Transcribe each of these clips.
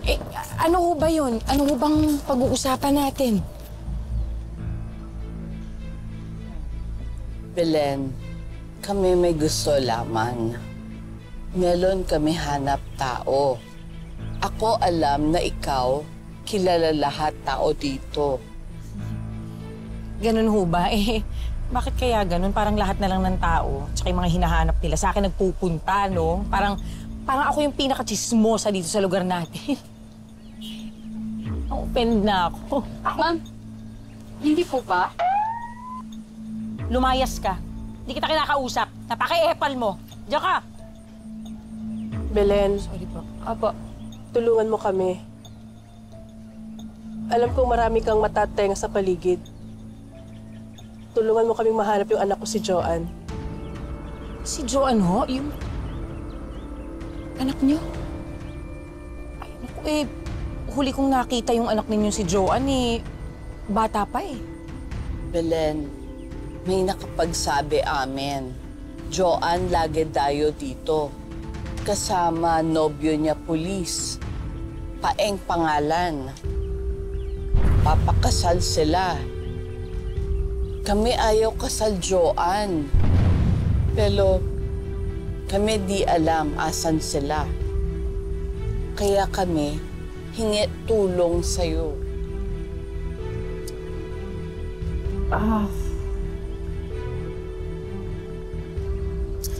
Eh, ano ho ba yun? Ano ho bang pag-uusapan natin? Belen, kami may gusto lamang. Meron kami hanap tao. Ako alam na ikaw, kilala lahat tao dito. Ganun ho ba? Eh, bakit kaya ganun? Parang lahat na lang ng tao, tsaka yung mga hinahanap nila sa akin nagpupunta, no? Parang ako yung pinaka-chismosa dito sa lugar natin. Offend na ako. Ma'am, hindi po ba? Lumayas ka. Hindi kita kinakausap. Napaka-epal mo. Diyan ka. Belen, Sorry po. Apo, tulungan mo kami. Alam kong marami kang matatenga sa paligid. Tulungan mo kaming mahanap yung anak ko si Joanne. Si Joanne ho? Yung anak niyo? Ay, naku eh. Huli kong nakita yung anak ninyo si Joanne eh. Bata pa eh. Belen, may nakapagsabi amin. Joanne lagi dayo dito. Kasama nobyo niya pulis. Paeng pangalan. Papakasal sila. Kami ayaw kasal Joanne. Pero kami di alam asan sila. Kaya kami hingi tulong sa'yo.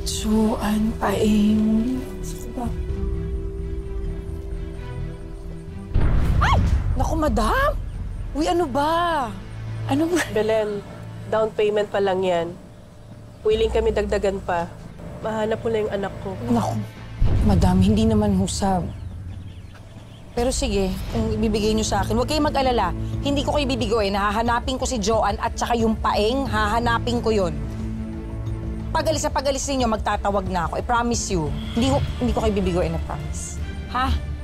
Joanne Paeng. Ay! Naku, madam! Uy, ano ba? Ano ba? Belen, down payment pa lang yan. Willing kami dagdagan pa. Mahanap mo na yung anak ko. Naku, madam, hindi naman husab. Pero sige, kung ibibigay niyo sa akin, huwag kayong mag-alala. Hindi ko kayo bibigay. Hahanapin ko si Joanne at saka yung Paeng, hahanapin ko yun. Pag-alis ninyo, magtatawag na ako. I promise you. Hindi ko kayo bibigay na promise. Ha?